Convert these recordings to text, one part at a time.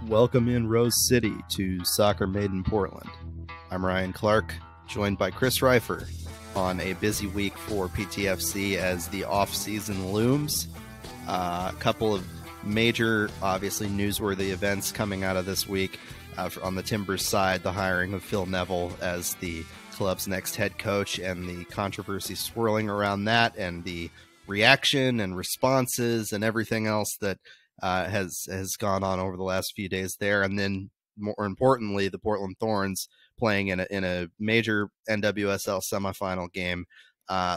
Welcome in Rose City to Soccer Made in Portland. I'm Ryan Clark, joined by Chris Reifer on a busy week for PTFC as the offseason looms. A couple of major, obviously newsworthy events coming out of this week. On the Timbers side, the hiring of Phil Neville as the club's next head coach and the controversy swirling around that and the reaction and responses and everything else that has gone on over the last few days there. And then more importantly, the Portland Thorns playing in a major NWSL semifinal game,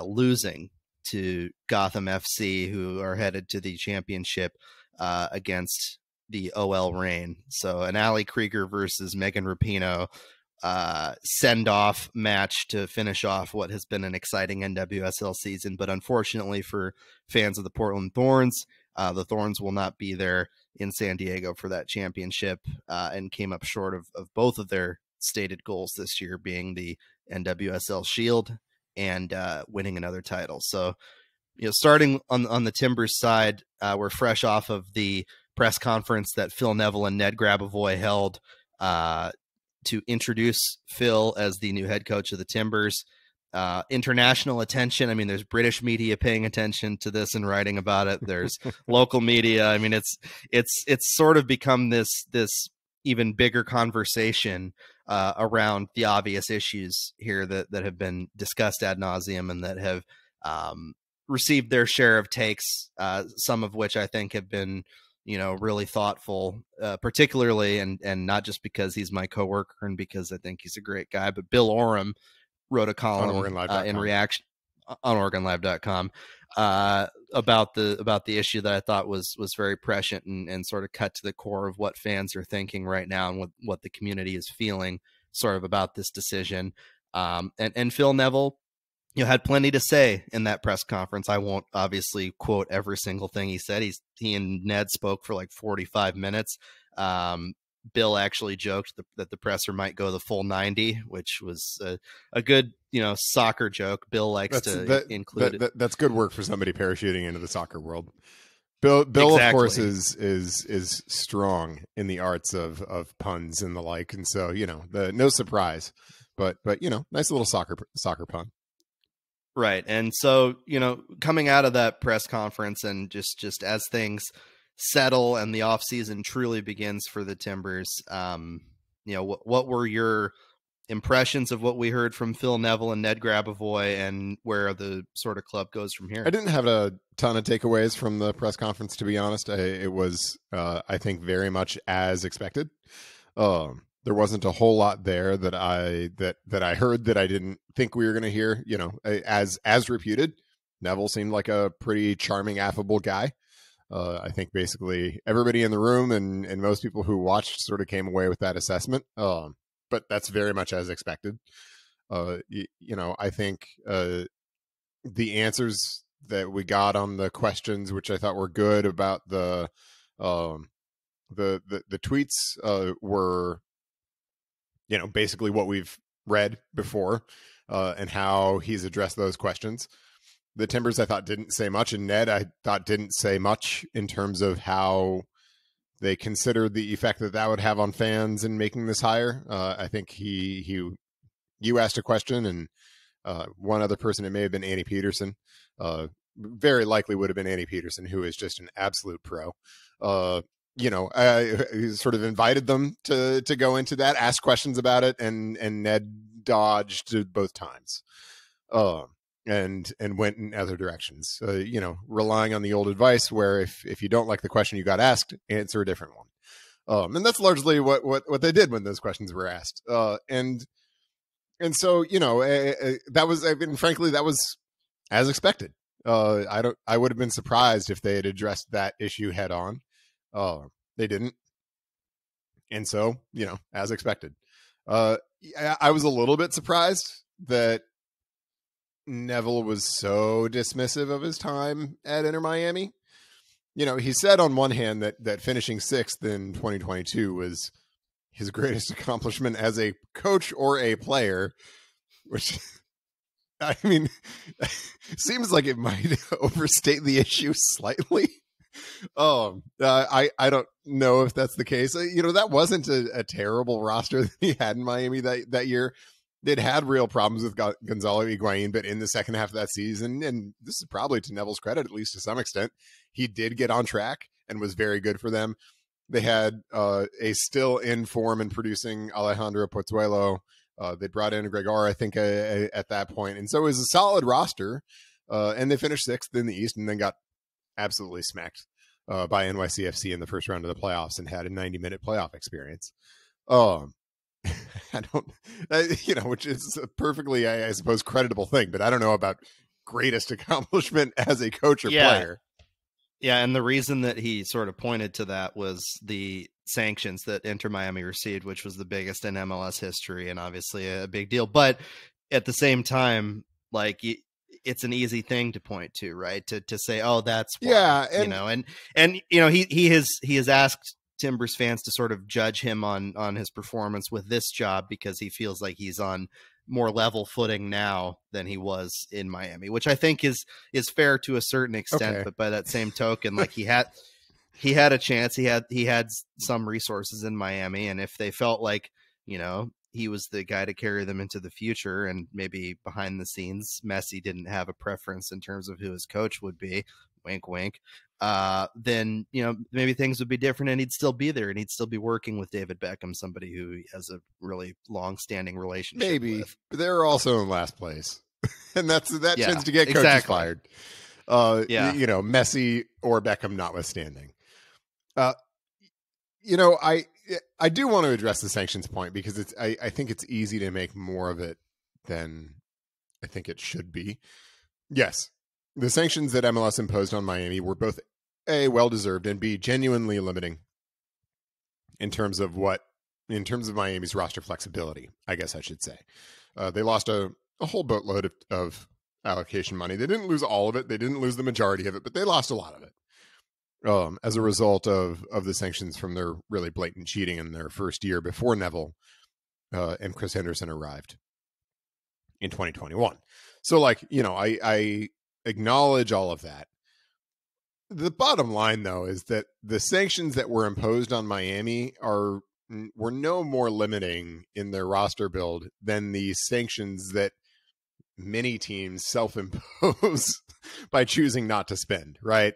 losing to Gotham FC, who are headed to the championship against the OL Reign. So an Ali Krieger versus Megan Rapinoe send-off match to finish off what has been an exciting NWSL season. But unfortunately for fans of the Portland Thorns, the Thorns will not be there in San Diego for that championship and came up short of both of their stated goals this year, being the NWSL Shield and winning another title. So, starting on the Timbers side, we're fresh off of the press conference that Phil Neville and Ned Grabavoy held to introduce Phil as the new head coach of the Timbers. International attention. I mean, there's British media paying attention to this and writing about it. There's local media. I mean, it's sort of become this even bigger conversation around the obvious issues here that have been discussed ad nauseum and that have received their share of takes, some of which I think have been, really thoughtful, particularly, and not just because he's my coworker and because I think he's a great guy, but Bill Oram wrote a column in reaction on OregonLive.com about the issue that I thought was very prescient and sort of cut to the core of what fans are thinking right now and what the community is feeling sort of about this decision. And Phil Neville, had plenty to say in that press conference. I won't obviously quote every single thing he said. He and Ned spoke for like 45 minutes. Bill actually joked that the presser might go the full 90, which was a good, soccer joke. Bill likes to include it. That's good work for somebody parachuting into the soccer world. Bill exactly. Of course, is strong in the arts of puns and the like, and so no surprise, but nice little soccer pun. Right, and so coming out of that press conference and just as things settle and the offseason truly begins for the Timbers, what were your impressions of what we heard from Phil Neville and Ned Grabavoy and where the sort of club goes from here? I didn't have a ton of takeaways from the press conference, to be honest. It was, I think, very much as expected. There wasn't a whole lot there that I heard that I didn't think we were going to hear, as reputed. Neville seemed like a pretty charming, affable guy. I think basically everybody in the room and most people who watched sort of came away with that assessment. But that's very much as expected. I think the answers that we got on the questions, which I thought were good about the tweets, were, basically what we've read before, and how he's addressed those questions. The Timbers, I thought, didn't say much, and Ned, I thought, didn't say much in terms of how they considered the effect that would have on fans in making this hire. I think you asked a question, and one other person, it may have been Annie Peterson, very likely would have been Annie Peterson, who is just an absolute pro. I sort of invited them to go into that, ask questions about it, and Ned dodged both times. And went in other directions, relying on the old advice where if you don't like the question you got asked, answer a different one. And that's largely what they did when those questions were asked. And so, that was, frankly, that was as expected. I would have been surprised if they had addressed that issue head on. They didn't. And so, as expected. I was a little bit surprised that Neville was so dismissive of his time at Inter Miami. He said on one hand that finishing 6th in 2022 was his greatest accomplishment as a coach or a player, which, I mean, seems like it might overstate the issue slightly. I don't know if that's the case. That wasn't a terrible roster that he had in Miami that year. They'd had real problems with Gonzalo Higuain, but in the second half of that season, and this is probably to Neville's credit, at least to some extent, he did get on track and was very good for them. They had a still in form and producing Alejandro Pozuelo. They brought in Gregor, I think, at that point. And so it was a solid roster. And they finished 6th in the East and then got absolutely smacked by NYCFC in the first round of the playoffs and had a 90-minute playoff experience. Which is a perfectly, I suppose, creditable thing, but I don't know about greatest accomplishment as a coach or player. Yeah, and the reason that he sort of pointed to that was the sanctions that Inter Miami received, which was the biggest in MLS history and obviously a big deal. But at the same time, like, it's an easy thing to point to, right? To say, oh, that's why, and he has asked Timbers fans to sort of judge him on his performance with this job because he feels like he's on more level footing now than he was in Miami, which I think is fair to a certain extent. Okay. But by that same token, like he had a chance, he had some resources in Miami. And if they felt like, he was the guy to carry them into the future, and maybe behind the scenes, Messi didn't have a preference in terms of who his coach would be, wink, wink, then, maybe things would be different and he'd still be there and he'd still be working with David Beckham, somebody who he has a really long-standing relationship with. But they're also in last place. And that tends to get coaches fired. Messi or Beckham notwithstanding. I do want to address the sanctions point because I think it's easy to make more of it than I think it should be. Yes, the sanctions that MLS imposed on Miami were both A, well-deserved, and B, genuinely limiting in terms of Miami's roster flexibility, I guess I should say. They lost a whole boatload of allocation money. They didn't lose all of it. They didn't lose the majority of it, but they lost a lot of it. As a result of the sanctions from their really blatant cheating in their first year before Neville and Chris Henderson arrived in 2021. So, I acknowledge all of that. The bottom line, though, is that the sanctions that were imposed on Miami were no more limiting in their roster build than the sanctions that many teams self-impose by choosing not to spend, right?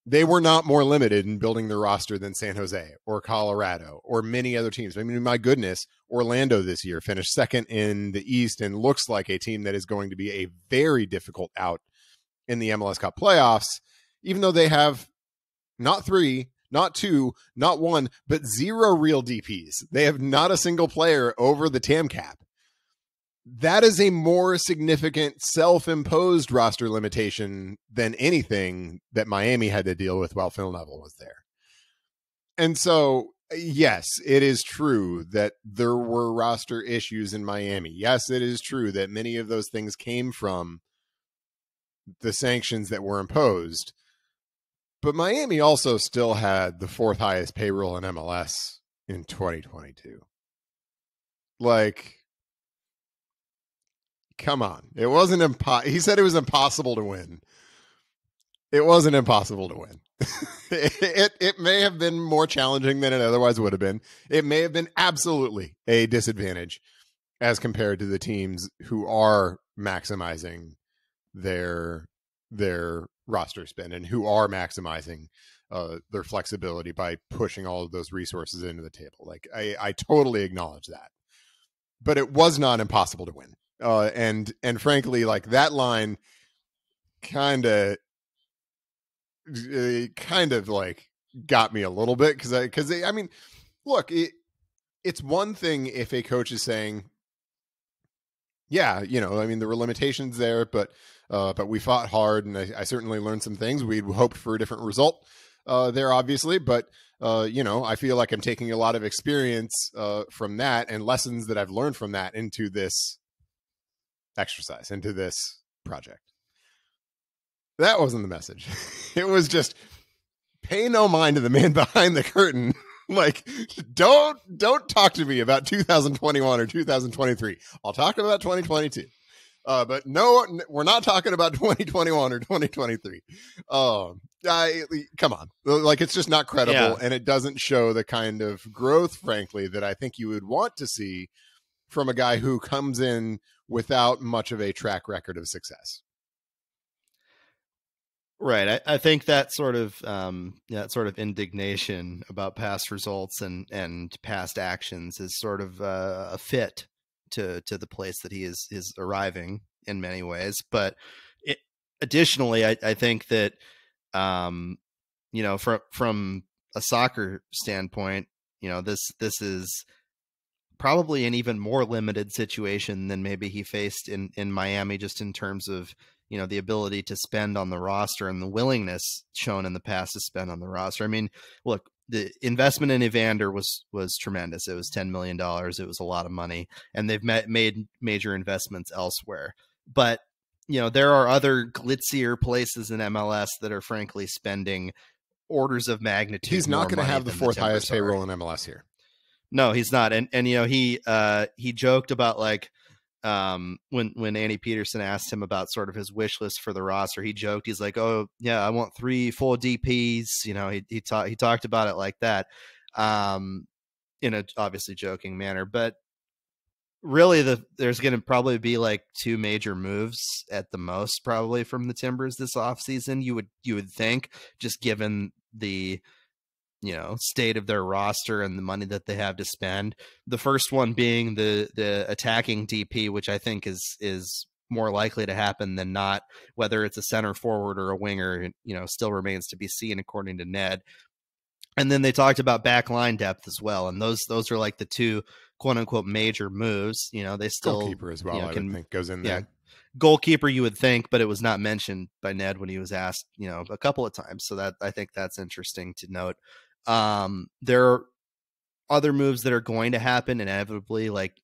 They were not more limited in building their roster than San Jose or Colorado or many other teams. I mean, my goodness, Orlando this year finished 2nd in the East and looks like a team that is going to be a very difficult out in the MLS Cup playoffs, even though they have not 3, not 2, not 1, but 0 real DPs. They have not a single player over the TAM cap. That is a more significant self-imposed roster limitation than anything that Miami had to deal with while Phil Neville was there. And so, yes, it is true that there were roster issues in Miami. Yes, it is true that many of those things came from the sanctions that were imposed. But Miami also still had the 4th highest payroll in MLS in 2022. Come on. It wasn't he said it was impossible to win. It wasn't impossible to win. It may have been more challenging than it otherwise would have been. It may have been absolutely a disadvantage as compared to the teams who are maximizing their roster spend and who are maximizing their flexibility by pushing all of those resources into the table. I totally acknowledge that. But it was not impossible to win. And frankly, that line kind of got me a little bit because I mean, look, it's one thing if a coach is saying, yeah, there were limitations there, but we fought hard and I certainly learned some things. We'd hoped for a different result there, obviously, but I feel like I'm taking a lot of experience from that and lessons that I've learned from that into this exercise, into this project. That wasn't the message. It was just pay no mind to the man behind the curtain. Don't talk to me about 2021 or 2023. I'll talk about 2022. But no, we're not talking about 2021 or 2023. Come on. Like, it's just not credible, and it doesn't show the kind of growth, frankly, that I think you would want to see from a guy who comes in without much of a track record of success. Right. I think that sort of indignation about past results and past actions is sort of a fit to the place that he is arriving in many ways. But additionally, I think that, from a soccer standpoint, this is probably an even more limited situation than maybe he faced in Miami, just in terms of, the ability to spend on the roster and the willingness shown in the past to spend on the roster. I mean, look, the investment in Evander was tremendous. It was $10 million. It was a lot of money, and they've made major investments elsewhere. But, there are other glitzier places in MLS that are frankly spending orders of magnitude. He's not going to have the fourth highest payroll in MLS here. No, he's not. And he joked about, like, when Andy Peterson asked him about sort of his wish list for the roster, he joked, he's like, "Oh yeah, I want 3 full DPs." He talked about it like that, in a obviously joking manner, but really there's going to probably be like 2 major moves at the most, probably, from the Timbers this offseason. You would think, just given the state of their roster and the money that they have to spend. The first one being the attacking DP, which I think is more likely to happen than not. Whether it's a center forward or a winger, still remains to be seen, according to Ned. And then they talked about back line depth as well, and those are like the 2 quote unquote major moves. They still, goalkeeper as well, I would think, goes in there. Goalkeeper, you would think, but it was not mentioned by Ned when he was asked, a couple of times. So that, I think that's interesting to note. There are other moves that are going to happen inevitably. Like,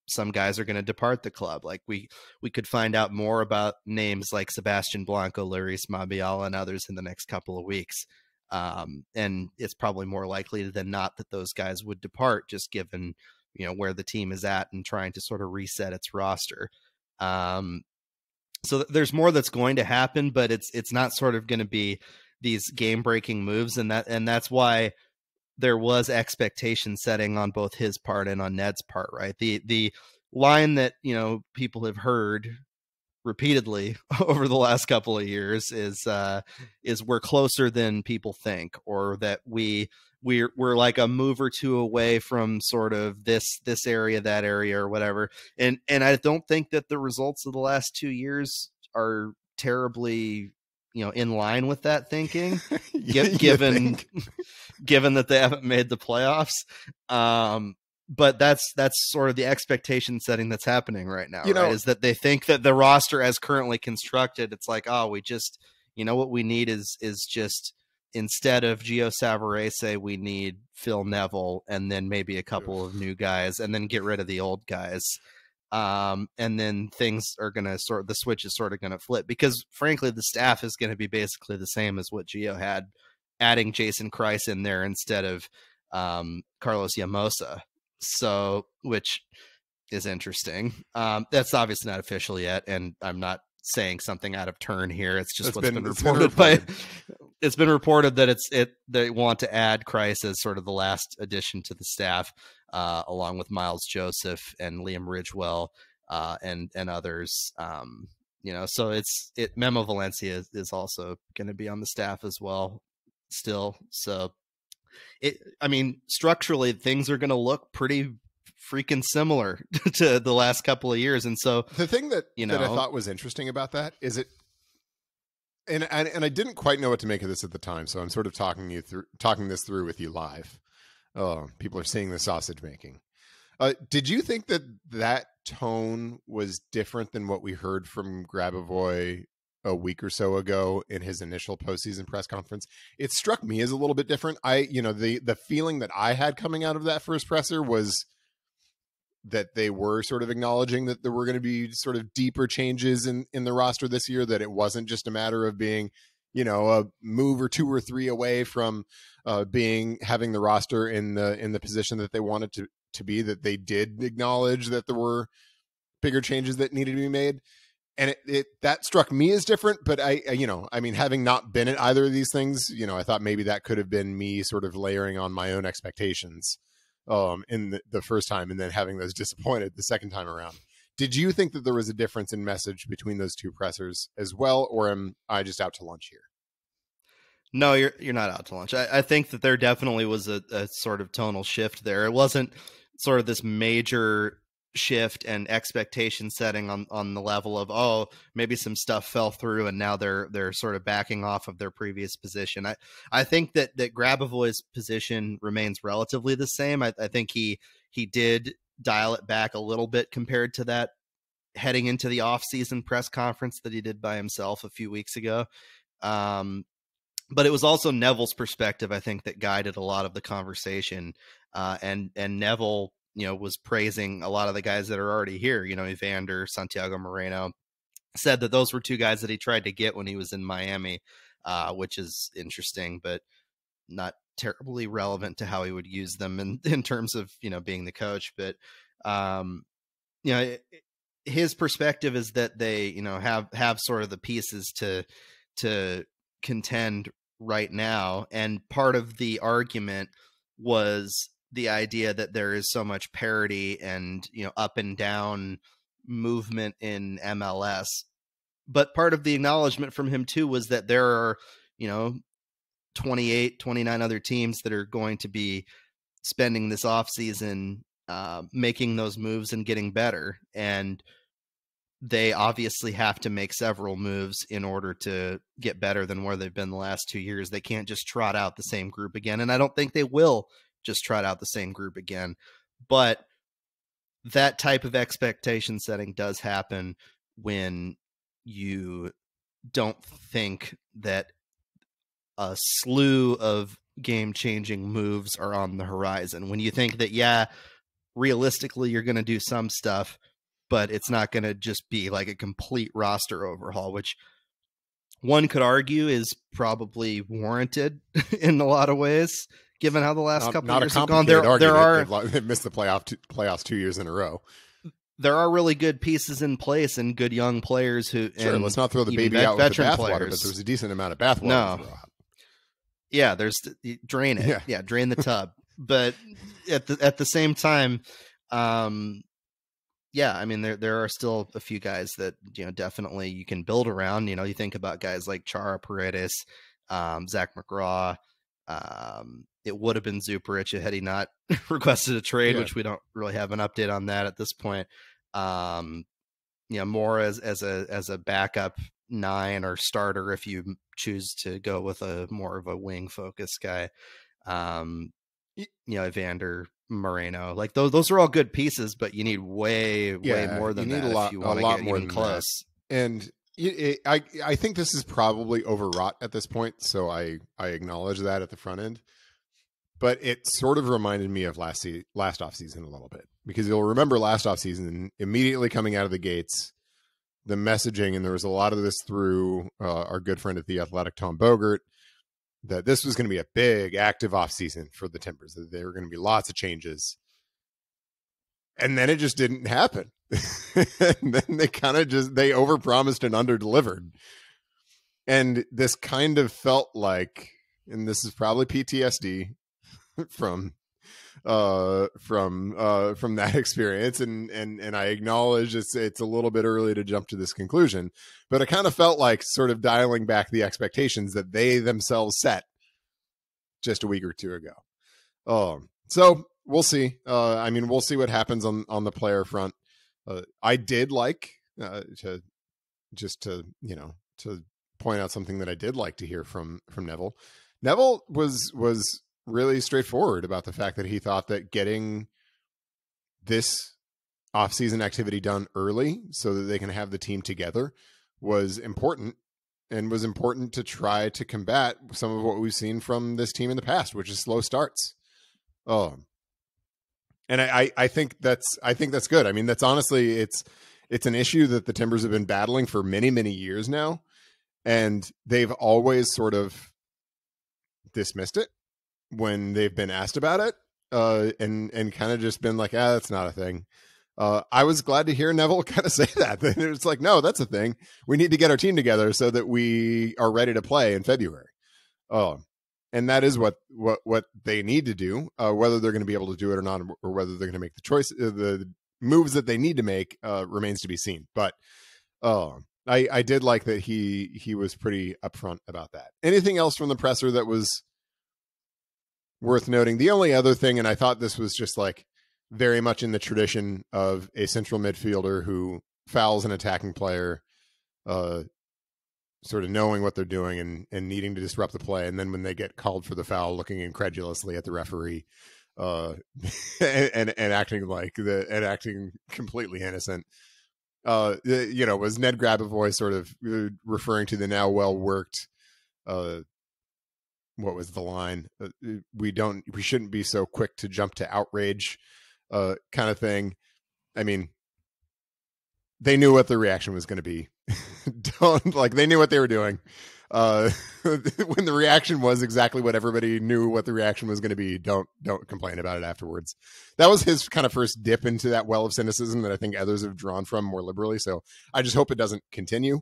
some guys are going to depart the club. Like, we could find out more about names like Sebastian Blanco, Laris Mabiala, and others in the next couple of weeks. And it's probably more likely than not that those guys would depart, just given, where the team is at and trying to sort of reset its roster. So there's more that's going to happen, but it's not sort of going to be these game-breaking moves, and that's why there was expectation setting on both his part and on Ned's part, right? The line that people have heard repeatedly over the last couple of years is we're closer than people think, or that we're like a move or 2 away from sort of this area, that area, or whatever. And I don't think that the results of the last 2 years are terribly in line with that thinking, given that they haven't made the playoffs. But that's sort of the expectation setting that's happening right now, right? Is that they think that the roster as currently constructed, it's like, oh, we just, what we need is just, instead of Gio Savarese, we need Phil Neville, and then maybe a couple of new guys, and then get rid of the old guys. And then things are going to the switch is sort of going to flip, because frankly, the staff is going to be basically the same as what Gio had, adding Jason Kreis in there instead of Carlos Llamosa. So, which is interesting. That's obviously not official yet, and I'm not saying something out of turn here. It's just what's been reported. It's been reported that they want to add Kreis as sort of the last addition to the staff, along with Miles Joseph and Liam Ridgewell, and others. So Memo Valencia is also going to be on the staff as well still. So structurally, things are going to look pretty freaking similar to the last couple of years. And so the thing that I thought was interesting about that is and I didn't quite know what to make of this at the time, so I'm sort of talking this through with you live. Oh, people are seeing the sausage making. Did you think that tone was different than what we heard from Grabavoy a week or so ago in his initial postseason press conference? It struck me as a little bit different. The feeling that I had coming out of that first presser was that they were sort of acknowledging that there were going to be sort of deeper changes in the roster this year, that it wasn't just a matter of being, a move or 2 or 3 away from having the roster in the position that they wanted to be, that they did acknowledge that there were bigger changes that needed to be made. and that struck me as different, but having not been at either of these things, I thought maybe that could have been me sort of layering on my own expectations in the first time and then having those disappointed the second time around. Did you think that there was a difference in message between those two pressers as well, or am I just out to lunch here? No, you're not out to lunch. I think that there definitely was a sort of tonal shift there. It wasn't sort of this major shift and expectation setting on the level of, oh, maybe some stuff fell through and now they're sort of backing off of their previous position. I think that Grabovoy's position remains relatively the same. I think he did dial it back a little bit compared to that heading into the offseason press conference that he did by himself a few weeks ago. But it was also Neville's perspective, I think, that guided a lot of the conversation. And Neville, was praising a lot of the guys that are already here. Evander, Santiago Moreno, said that those were two guys that he tried to get when he was in Miami, which is interesting, but not terribly relevant to how he would use them in terms of, being the coach. But, his perspective is that they, have sort of the pieces to contend right now. And part of the argument was the idea that there is so much parity and, up and down movement in MLS. But part of the acknowledgement from him too was that there are, 28, 29 other teams that are going to be spending this offseason making those moves and getting better. And they obviously have to make several moves in order to get better than where they've been the last 2 years. They can't just trot out the same group again. And I don't think they will just trot out the same group again. But that type of expectation setting does happen when you don't think that a slew of game-changing moves are on the horizon. When you think that, realistically, you're going to do some stuff, but it's not going to just be like a complete roster overhaul, which one could argue is probably warranted in a lot of ways, given how the last couple of years have gone. They've missed the playoffs 2 years in a row. There are really good pieces in place and good young players who. Sure, let's not throw the baby out with the bathwater, but there's a decent amount of bathwater. No. Yeah, there's drain it. Yeah, drain the tub. But at the same time, there are still a few guys that, definitely you can build around. You think about guys like Chara Paredes, Zach McGraw. It would have been Zuparic had he not requested a trade, which we don't really have an update on that at this point. More as a backup 9 or starter if you choose to go with a more of a wing focused guy. Evander, Moreno, like those are all good pieces, but you need way more than that if you want to get even close. And I think this is probably overwrought at this point, so I acknowledge that at the front end. But it sort of reminded me of last offseason a little bit, because you'll remember last offseason, immediately coming out of the gates, the messaging, and there was a lot of this through our good friend at The Athletic, Tom Bogert, that this was going to be a big, active offseason for the Timbers, that there were going to be lots of changes. And then it just didn't happen. And then they overpromised and underdelivered. And this kind of felt like, and this is probably PTSD from that experience, and I acknowledge it's a little bit early to jump to this conclusion, but it kind of felt like sort of dialing back the expectations that they themselves set just a week or two ago. So we'll see. We'll see what happens on the player front. I did like to point out something that I did like to hear from Neville. Neville was really straightforward about the fact that he thought that getting this offseason activity done early so that they can have the team together was important, and was important to try to combat some of what we've seen from this team in the past, which is slow starts. And I think that's good. I mean, that's honestly, it's an issue that the Timbers have been battling for many, many years now, and they've always sort of dismissed it when they've been asked about it, and kind of just been like, that's not a thing. I was glad to hear Neville kind of say that. It's like, no, that's a thing. We need to get our team together so that we are ready to play in February. And that is what they need to do. Whether they're going to be able to do it or not, or whether they're going to make the choice, the moves that they need to make remains to be seen. But I did like that he was pretty upfront about that. Anything else from the presser that was worth noting? The only other thing, and I thought this was just like very much in the tradition of a central midfielder who fouls an attacking player, sort of knowing what they're doing and needing to disrupt the play. And then when they get called for the foul, looking incredulously at the referee, and acting completely innocent. Was Ned Grabavoy sort of referring to the now well-worked, what was the line? We shouldn't be so quick to jump to outrage, kind of thing. I mean, they knew what the reaction was going to be. They knew what they were doing. When the reaction was exactly what everybody knew what the reaction was going to be, don't complain about it afterwards. That was his kind of first dip into that well of cynicism that I think others have drawn from more liberally. So I just hope it doesn't continue.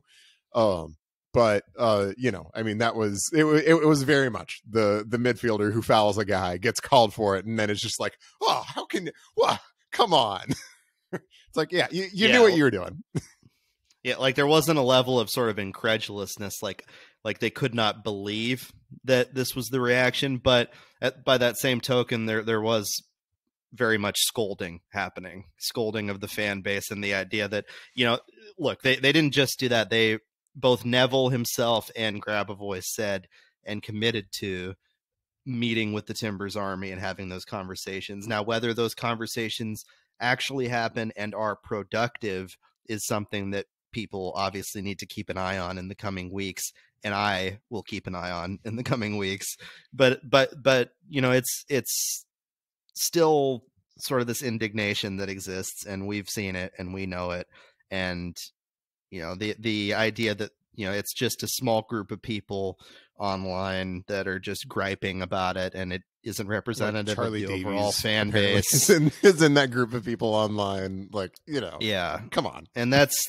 But I mean, that was, it was very much the midfielder who fouls a guy, gets called for it, and then it's just like, oh, how can you, come on. It's like, yeah, you knew what you were doing. Yeah, like there wasn't a level of sort of incredulousness, like they could not believe that this was the reaction. But by that same token, there was very much scolding of the fan base, and the idea that, look, they didn't just do that. They, both Neville himself and Grabavoy, said and committed to meeting with the Timbers Army and having those conversations. Now, whether those conversations actually happen and are productive is something that people obviously need to keep an eye on in the coming weeks, and I will keep an eye on in the coming weeks. But it's still sort of this indignation that exists, and we've seen it and we know it. And the idea that it's just a small group of people online that are just griping about it, and it isn't representative of the overall fan base. Is in that group of people online, yeah, come on. And that's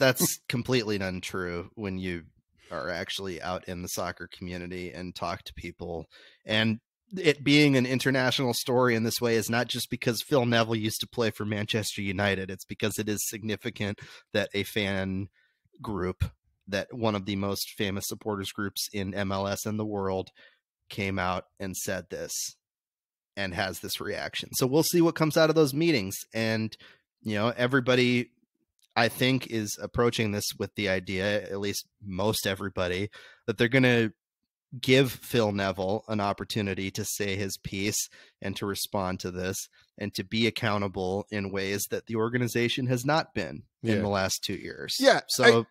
completely untrue when you are actually out in the soccer community and talk to people. And it being an international story in this way is not just because Phil Neville used to play for Manchester United. It's because it is significant that a fan group, that one of the most famous supporters groups in MLS and the world, came out and said this and has this reaction. So we'll see what comes out of those meetings. And, everybody, I think, is approaching this with the idea, at least most everybody, that they're going to give Phil Neville an opportunity to say his piece and to respond to this and to be accountable in ways that the organization has not been in the last 2 years. Yeah. So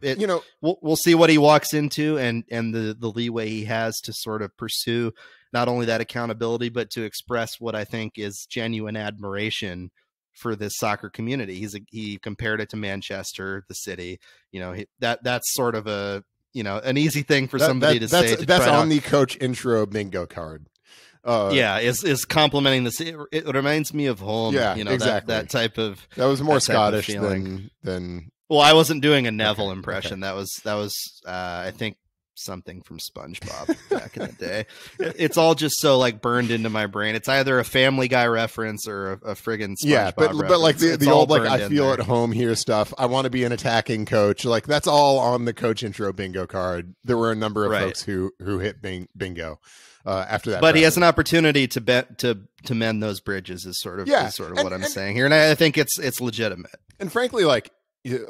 we'll see what he walks into and the leeway he has to sort of pursue not only that accountability, but to express what I think is genuine admiration for this soccer community. He compared it to Manchester, the city. That's sort of a, an easy thing for somebody to say. That's on the coach intro bingo card. Is complimenting this. It reminds me of home. Yeah, exactly. That type of. That was more Scottish than. Well, I wasn't doing a Neville impression. Okay. That was I think something from SpongeBob back in the day. It's all just so burned into my brain. It's either a Family Guy reference or a friggin' SpongeBob reference. But the old I feel at home here stuff. I want to be an attacking coach. That's all on the coach intro bingo card. There were a number of folks who hit bingo after that. But he has an opportunity to mend those bridges. Is sort of what I'm saying here, and I think it's legitimate. And frankly,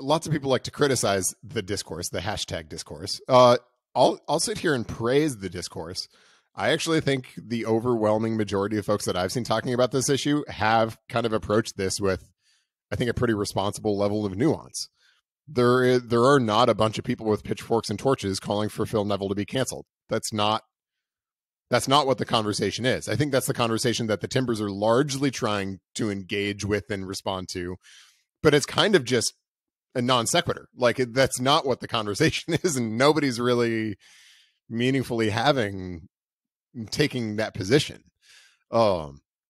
lots of people like to criticize the discourse, the hashtag discourse. I'll sit here and praise the discourse. I actually think the overwhelming majority of folks that I've seen talking about this issue have kind of approached this with, I think, a pretty responsible level of nuance. There are not a bunch of people with pitchforks and torches calling for Phil Neville to be canceled. That's not what the conversation is. I think that's the conversation that the Timbers are largely trying to engage with and respond to, but it's kind of just a non sequitur. That's not what the conversation is, and nobody's really meaningfully taking that position.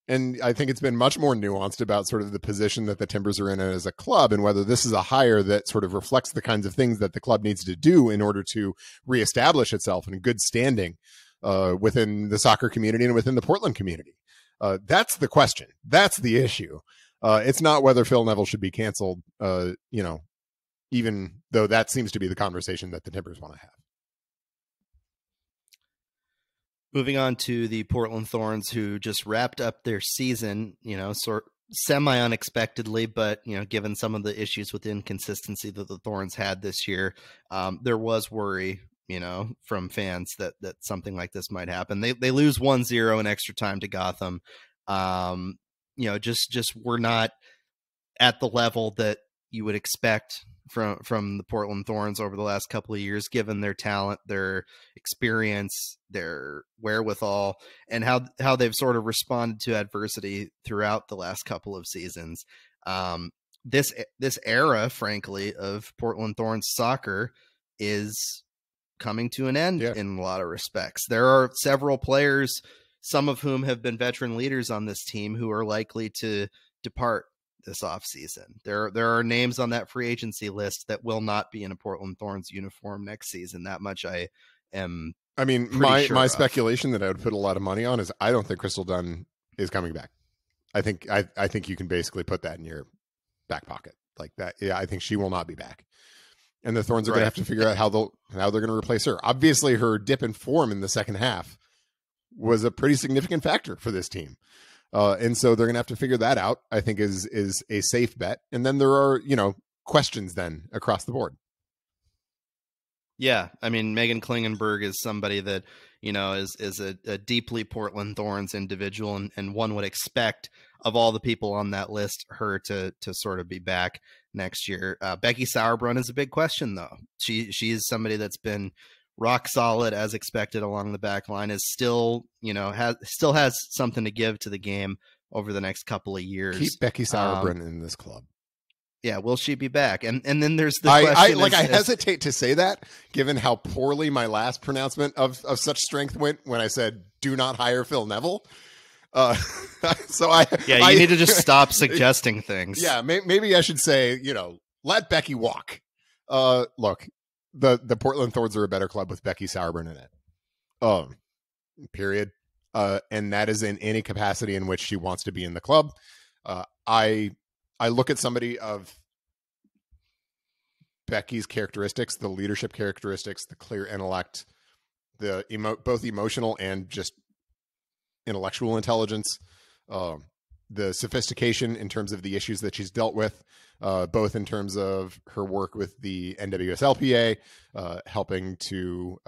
And I think it's been much more nuanced about sort of the position that the Timbers are in as a club and whether this is a hire that sort of reflects the kinds of things that the club needs to do in order to reestablish itself in good standing within the soccer community and within the Portland community. That's the question. That's the issue. It's not whether Phil Neville should be canceled, even though that seems to be the conversation that the Timbers want to have. Moving on to the Portland Thorns, who just wrapped up their season, sort semi-unexpectedly, but, given some of the issues with inconsistency that the Thorns had this year, there was worry, from fans that something like this might happen. They lose 1-0 in extra time to Gotham. Just we're not at the level that you would expect from the Portland Thorns over the last couple of years, given their talent, their experience, their wherewithal, and how they've sort of responded to adversity throughout the last couple of seasons. This era, frankly, of Portland Thorns soccer is coming to an end in a lot of respects. There are several players, some of whom have been veteran leaders on this team, who are likely to depart this offseason. There are names on that free agency list that will not be in a Portland Thorns uniform next season. That much I am. I mean, my speculation that I would put a lot of money on is I don't think Crystal Dunn is coming back. I think you can basically put that in your back pocket like that. Yeah, I think she will not be back, and the Thorns are going to have to figure out how they're going to replace her. Obviously, her dip in form in the second half was a pretty significant factor for this team. And so they're going to have to figure that out, I think is a safe bet. And then there are, questions then across the board. Yeah. I mean, Megan Klingenberg is somebody that, is a deeply Portland Thorns individual, and one would expect of all the people on that list, her to sort of be back next year. Becky Sauerbrunn is a big question though. She's somebody that's been rock solid as expected along the back line, is still, has something to give to the game over the next couple of years. Keep Becky Sauerbrunn in this club. Yeah, will she be back? And then there's the question. I hesitate to say that, given how poorly my last pronouncement of such strength went when I said, do not hire Phil Neville. You need to just stop suggesting things. Yeah, maybe I should say, let Becky walk. Look, the Portland Thorns are a better club with Becky Sauerbrunn in it. Period. And that is in any capacity in which she wants to be in the club. I look at somebody of Becky's characteristics, the leadership characteristics, the clear intellect, the both emotional and just intellectual intelligence, the sophistication in terms of the issues that she's dealt with, both in terms of her work with the NWSLPA, helping to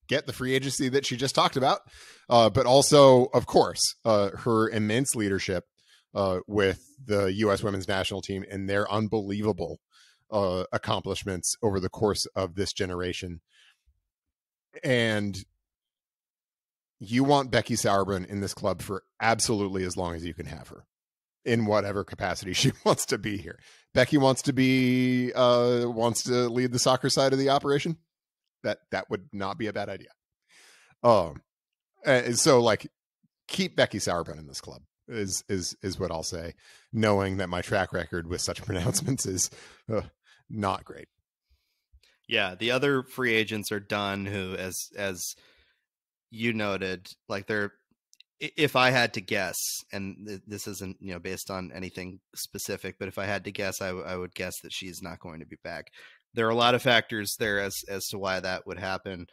get the free agency that she just talked about, but also, of course, her immense leadership with the U.S. women's national team and their unbelievable accomplishments over the course of this generation. And you want Becky Sauerbrunn in this club for absolutely as long as you can have her, in whatever capacity she wants to be here. Becky wants to lead the soccer side of the operation. That would not be a bad idea. So keep Becky Sauerbrunn in this club is what I'll say, knowing that my track record with such pronouncements is not great. Yeah, the other free agents are done, who, as you noted, if I had to guess, and this isn't, based on anything specific, but if I had to guess, I would guess that she's not going to be back. There are a lot of factors there as to why that would happen.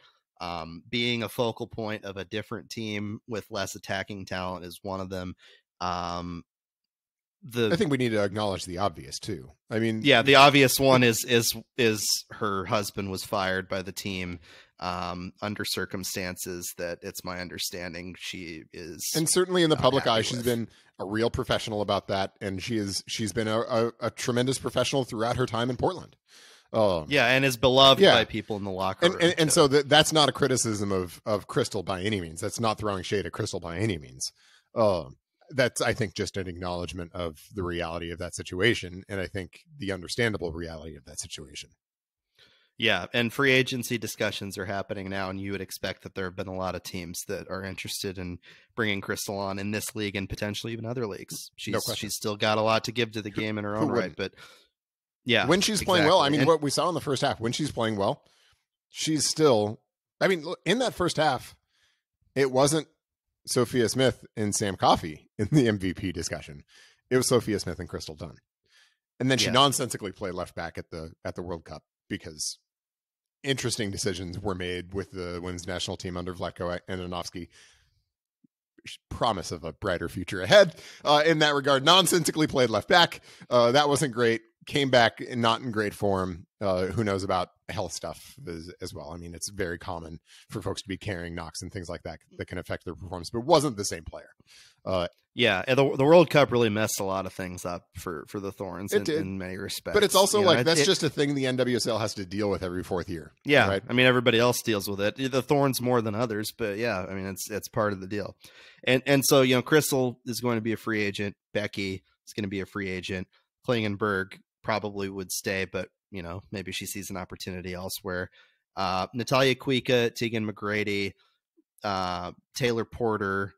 Being a focal point of a different team with less attacking talent is one of them. I think we need to acknowledge the obvious too. I mean, yeah, the obvious one is her husband was fired by the team under circumstances that it's my understanding she is, and certainly in the public eye, she's been a real professional about that, and she's been a tremendous professional throughout her time in Portland. And is beloved by people in the locker room. And so that's not a criticism of Crystal by any means. That's not throwing shade at Crystal by any means. That's, I think, just an acknowledgement of the reality of that situation, and I think the understandable reality of that situation. Yeah, and free agency discussions are happening now, and you would expect that there have been a lot of teams that are interested in bringing Crystal on in this league and potentially even other leagues. No question. She's still got a lot to give to the game in her own right, but yeah, when she's playing well, I mean, what we saw in the first half, when she's playing well, she's still, I mean, in that first half, it wasn't Sophia Smith and Sam Coffey in the MVP discussion. It was Sophia Smith and Crystal Dunn. And then she nonsensically played left back at the World Cup because interesting decisions were made with the women's national team under Vlatko Andonovski. Promise of a brighter future ahead in that regard. Nonsensically played left back. That wasn't great. Came back not in great form. Who knows about health stuff as well. I mean, it's very common for folks to be carrying knocks and things like that that can affect their performance, but it wasn't the same player. The World Cup really messed a lot of things up for the Thorns in many respects. But it's also that's just a thing the NWSL has to deal with every fourth year. Yeah, right? I mean, everybody else deals with it. The Thorns more than others, but yeah, I mean, it's part of the deal. And so, you know, Crystal is going to be a free agent. Becky is going to be a free agent. Klingenberg probably would stay, but you know, maybe she sees an opportunity elsewhere. Natalia Kuika, Tegan McGrady, Taylor Porter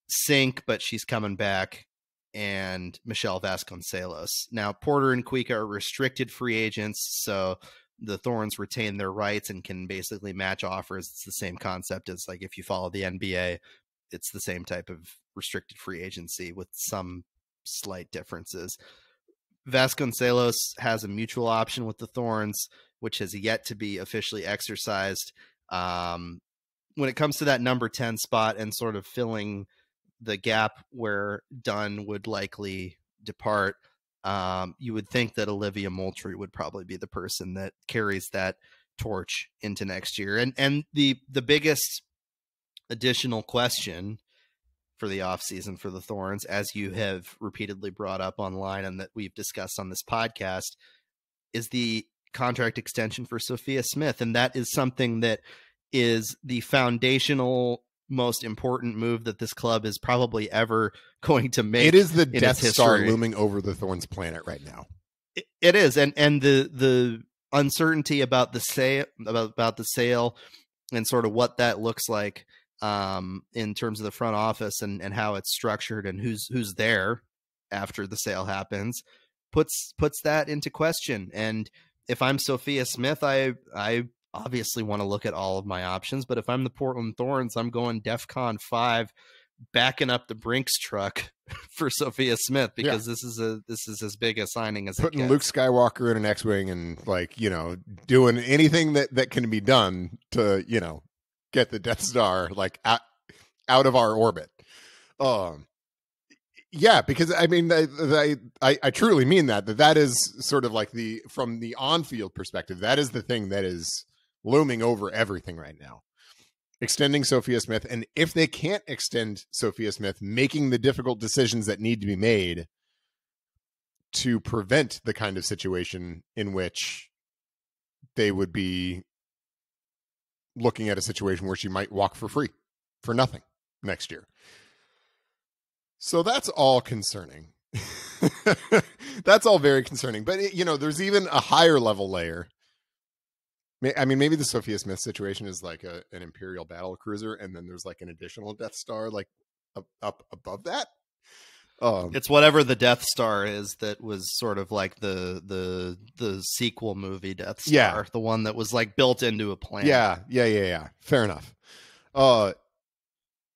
sink, but she's coming back, and Michelle Vasconcelos. Now, Porter and Kuika are restricted free agents, so the Thorns retain their rights and can basically match offers. It's the same concept as like if you follow the NBA, it's the same type of restricted free agency with some slight differences. Vasconcelos has a mutual option with the Thorns, which has yet to be officially exercised. When it comes to that number 10 spot and sort of filling the gap where Dunn would likely depart, you would think that Olivia Moultrie would probably be the person that carries that torch into next year. And the biggest additional question for the offseason for the Thorns, as you have repeatedly brought up online and that we've discussed on this podcast, is the contract extension for Sophia Smith. And that is something that is the foundational, most important move that this club is probably ever going to make. It is the Death Star looming over the Thorns planet right now. It is. And the uncertainty about the sale, about the sale and sort of what that looks like in terms of the front office and how it's structured and who's there after the sale happens puts that into question. And if I'm Sophia Smith, I obviously want to look at all of my options, but if I'm the Portland Thorns, I'm going DEFCON 5, backing up the Brinks truck for Sophia Smith, because this is as big a signing as putting Luke Skywalker in an X-Wing and, like, you know, doing anything that can be done to, you know, get the Death Star like out of our orbit. Yeah, because I mean, I truly mean that is sort of like from the on-field perspective, that is the thing that is looming over everything right now. Extending Sophia Smith, and if they can't extend Sophia Smith, making the difficult decisions that need to be made to prevent the kind of situation in which they would be looking at a situation where she might walk for free, for nothing next year. So that's all concerning. That's all very concerning. But, you know, there's even a higher level layer. I mean, maybe the Sophia Smith situation is like an Imperial battle cruiser, and then there's like an additional Death Star like up above that. It's whatever the Death Star is that was sort of like the sequel movie Death Star, the one that was like built into a planet. Yeah. Fair enough.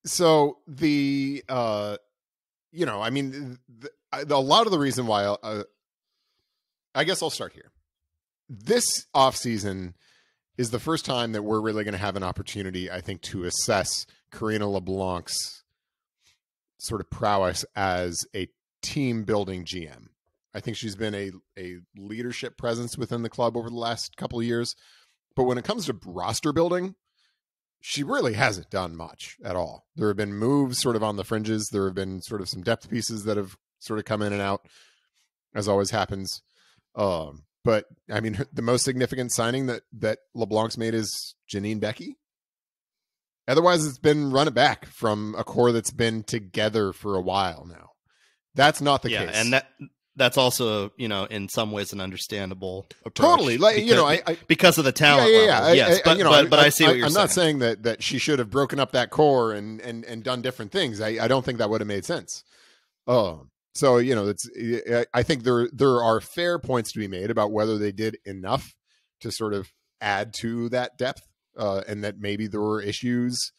So the you know, I mean, a lot of the reason why I guess I'll start here. This offseason is the first time that we're really going to have an opportunity, I think, to assess Karina LeBlanc's sort of prowess as a team building GM. I think she's been a leadership presence within the club over the last couple of years. But when it comes to roster building, she really hasn't done much at all. There have been moves sort of on the fringes. There have been sort of some depth pieces that have sort of come in and out, as always happens. But I mean, the most significant signing that LeBlanc's made is Janine Becky. Otherwise, it's been run it back from a core that's been together for a while now. That's not the case. And that's also, in some ways an understandable approach. Totally. Like, because of the talent level. Yes. But I see what you're saying. I'm not saying that she should have broken up that core and done different things. I don't think that would have made sense. So, I think there are fair points to be made about whether they did enough to sort of add to that depth, and that maybe there were issues,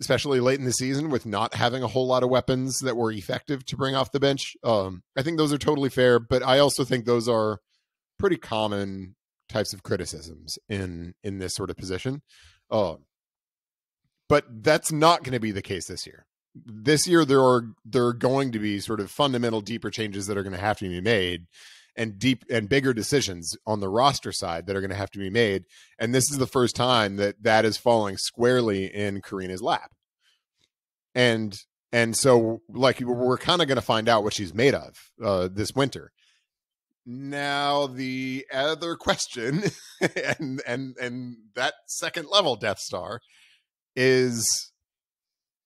especially late in the season, with not having a whole lot of weapons that were effective to bring off the bench. I think those are totally fair, but I also think those are pretty common types of criticisms in this sort of position. But that's not going to be the case this year. This year, there are going to be sort of fundamental, deeper changes that are going to have to be made, and deep and bigger decisions on the roster side that are going to have to be made. And this is the first time that is falling squarely in Karina's lap. And so, like, we're kind of going to find out what she's made of this winter. Now, the other question, and that second level Death Star, is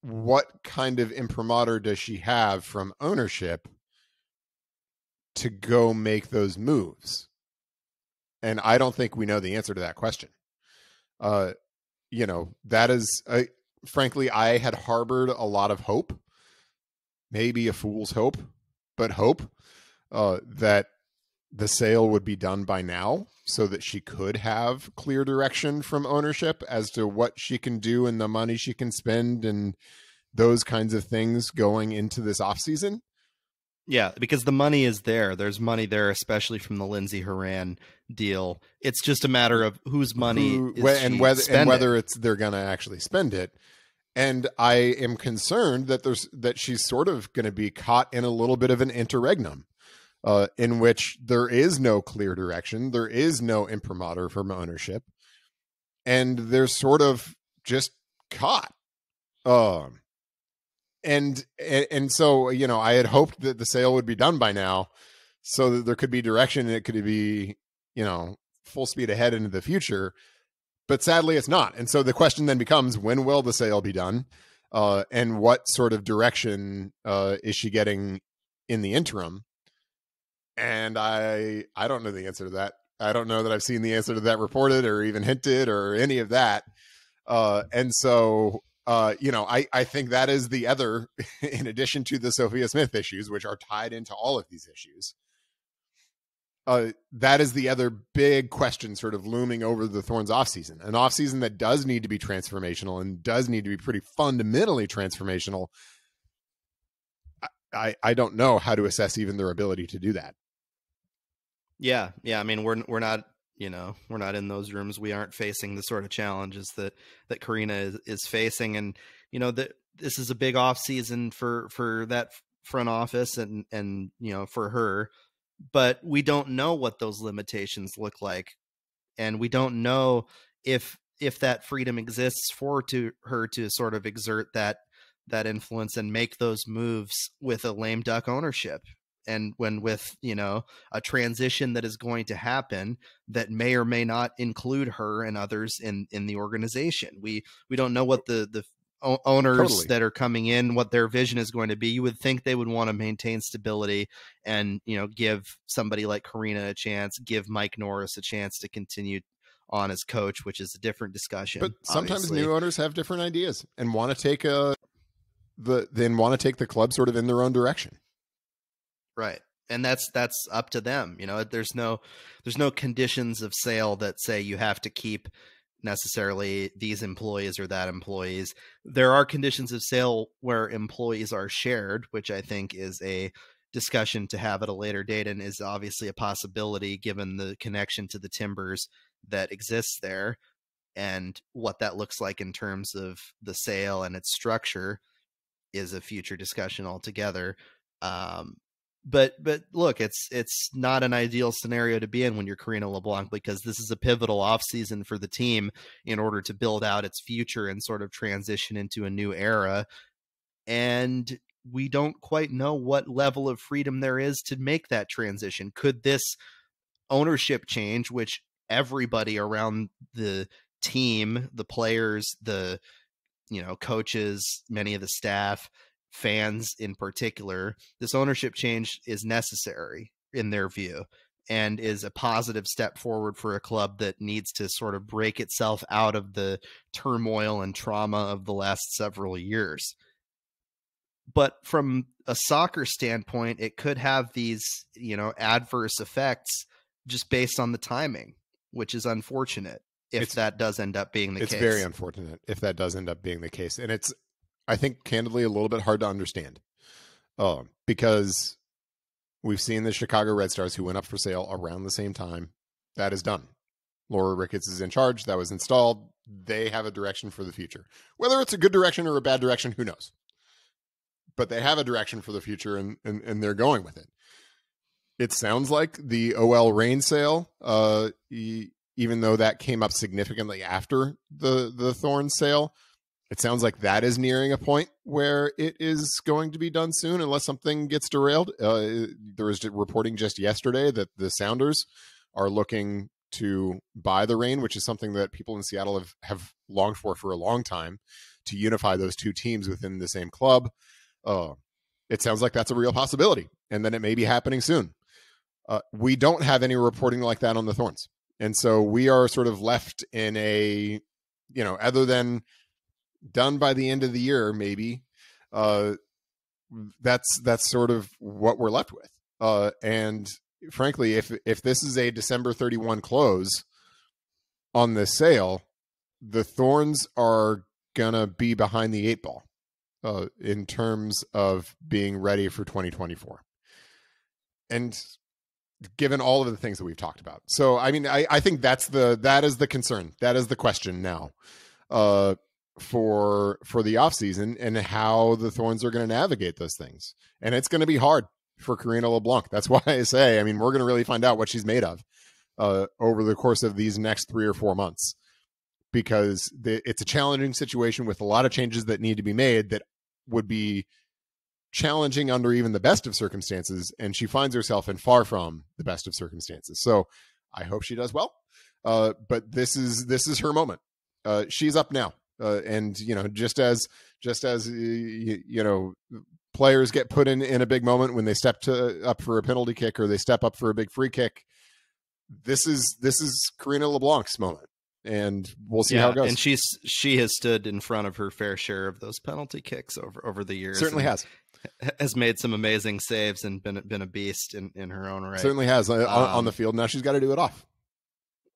what kind of imprimatur does she have from ownership to go make those moves? And I don't think we know the answer to that question. That is, frankly, I had harbored a lot of hope, maybe a fool's hope, but hope that the sale would be done by now so that she could have clear direction from ownership as to what she can do and the money she can spend and those kinds of things going into this offseason. Yeah, because the money is there. There's money there, especially from the Lindsey Horan deal. It's just a matter of whose money and whether they're going to actually spend it. And I am concerned that she's sort of going to be caught in a little bit of an interregnum, in which there is no clear direction, there is no imprimatur from ownership, and they're sort of just caught. And so, I had hoped that the sale would be done by now so that there could be direction and it could be, full speed ahead into the future. But sadly, it's not. And so the question then becomes, when will the sale be done? And what sort of direction is she getting in the interim? And I don't know the answer to that. I don't know that I've seen the answer to that reported or even hinted or any of that. And so... I think that is the other, in addition to the Sophia Smith issues, which are tied into all of these issues, that is the other big question sort of looming over the Thorns offseason. An offseason that does need to be transformational and does need to be pretty fundamentally transformational. I don't know how to assess even their ability to do that. Yeah. I mean, we're not. We're not in those rooms. We aren't facing the sort of challenges that Karina is facing. And, this is a big off season for that front office and, for her, but we don't know what those limitations look like. And we don't know if that freedom exists for her to sort of exert that influence and make those moves with a lame duck ownership. And with, a transition that is going to happen that may or may not include her and others in the organization. We don't know what the owners that are coming in, what their vision is going to be. You would think they would want to maintain stability and, give somebody like Karina a chance, give Mike Norris a chance to continue on as coach, which is a different discussion. But sometimes new owners have different ideas and want to take the club sort of in their own direction. Right. And that's up to them. There's no conditions of sale that say you have to keep necessarily these employees or that employees. There are conditions of sale where employees are shared, which I think is a discussion to have at a later date and is obviously a possibility given the connection to the Timbers that exists there and what that looks like in terms of the sale and its structure is a future discussion altogether. But look, it's not an ideal scenario to be in when you're Karina LeBlanc, because this is a pivotal offseason for the team in order to build out its future and sort of transition into a new era. And we don't quite know what level of freedom there is to make that transition. Could this ownership change, which everybody around the team, the players, the coaches, many of the staff, fans in particular, this ownership change is necessary in their view, and is a positive step forward for a club that needs to sort of break itself out of the turmoil and trauma of the last several years. But from a soccer standpoint, it could have these, adverse effects just based on the timing, which is unfortunate if that does end up being the case. It's very unfortunate if that does end up being the case. And it's, I think, candidly, a little bit hard to understand because we've seen the Chicago Red Stars, who went up for sale around the same time. That is done. Laura Ricketts is in charge. That was installed. They have a direction for the future. Whether it's a good direction or a bad direction, who knows? But they have a direction for the future, and they're going with it. It sounds like the OL Reign sale, even though that came up significantly after the Thorns sale, it sounds like that is nearing a point where it is going to be done soon, unless something gets derailed. There was reporting just yesterday that the Sounders are looking to buy the Reign, which is something that people in Seattle have longed for a long time, to unify those two teams within the same club. It sounds like that's a real possibility, and then it may be happening soon. We don't have any reporting like that on the Thorns. And so we are sort of left in a, other than done by the end of the year, maybe, that's sort of what we're left with. And frankly, if this is a December 31 close on this sale, the Thorns are going to be behind the 8 ball in terms of being ready for 2024. And given all of the things that we've talked about. So, I mean, I think that is the concern. That is the question now for the offseason, and how the Thorns are going to navigate those things. And it's going to be hard for Karina LeBlanc. That's why I say, I mean, we're going to really find out what she's made of over the course of these next 3 or 4 months, because it's a challenging situation with a lot of changes that need to be made that would be challenging under even the best of circumstances, and she finds herself in far from the best of circumstances. So I hope she does well. But this is her moment. She's up now, and just as players get put in a big moment when they step up for a penalty kick or they step up for a big free kick. This is Karina LeBlanc's moment, and we'll see how it goes. And she has stood in front of her fair share of those penalty kicks over the years. Certainly has made some amazing saves and been a beast in her own right. Certainly has on the field. Now she's got to do it off.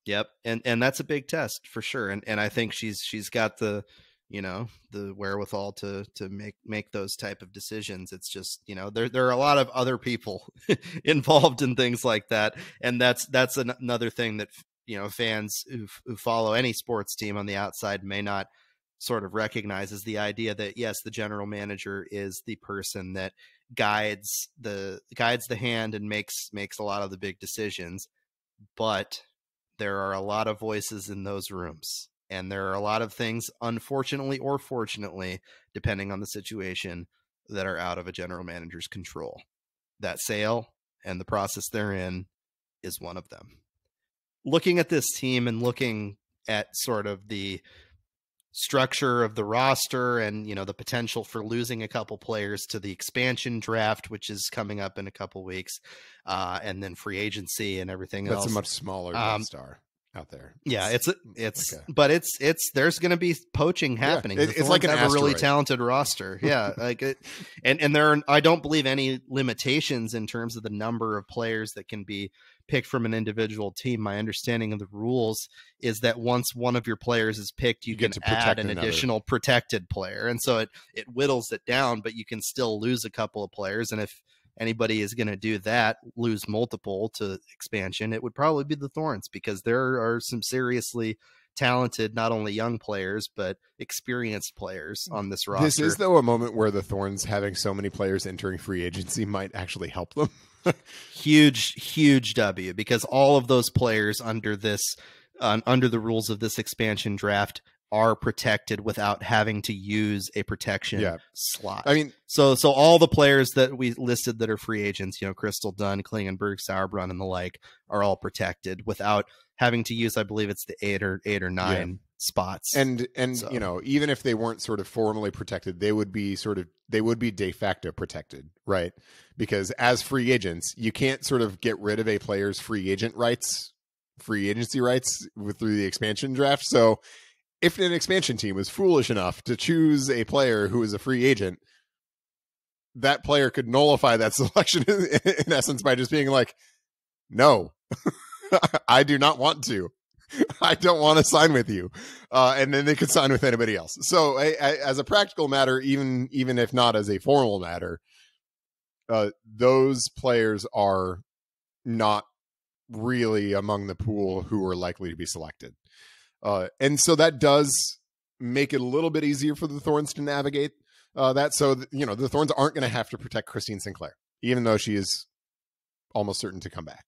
Yep. And that's a big test for sure. And I think she's got the wherewithal to make those type of decisions. It's just, there are a lot of other people involved in things like that. And that's another thing that, fans who follow any sports team on the outside may not sort of recognizes, the idea that, yes, the general manager is the person that guides the hand and makes a lot of the big decisions, but there are a lot of voices in those rooms, and there are a lot of things, unfortunately or fortunately, depending on the situation, that are out of a general manager's control. That sale and the process therein is one of them. Looking at this team and looking at sort of the structure of the roster and, the potential for losing a couple players to the expansion draft, which is coming up in a couple weeks, and then free agency and everything else. That's a much smaller Red Star out there. Yeah, but there's going to be poaching happening. Yeah, it's like a really talented roster. Yeah, and there are, I don't believe, any limitations in terms of the number of players that can be picked from an individual team. My understanding of the rules is that once one of your players is picked, you can add an additional protected player, and so it whittles it down. But you can still lose a couple of players, and if anybody is going to do that, lose multiple to expansion, it would probably be the Thorns, because there are some seriously talented, not only young players, but experienced players on this roster. This is, though, a moment where the Thorns having so many players entering free agency might actually help them. Huge W, because all of those players under the rules of this expansion draft are protected without having to use a protection slot. I mean, so all the players that we listed that are free agents, Crystal Dunn, Klingenberg, Sauerbrunn, and the like, are all protected without having to use, I believe it's the eight or nine spots. And So. you know, even if they weren't sort of formally protected, they would be de facto protected, right? Because as free agents, you can't sort of get rid of a player's free agency rights through the expansion draft. So if an expansion team was foolish enough to choose a player who is a free agent, that player could nullify that selection in essence by just being like, no, I do not want to. I don't want to sign with you. And then they could sign with anybody else. So as a practical matter, even if not as a formal matter, those players are not really among the pool who are likely to be selected. And so that does make it a little bit easier for the Thorns to navigate that. So, you know, the Thorns aren't going to have to protect Christine Sinclair, even though she is almost certain to come back.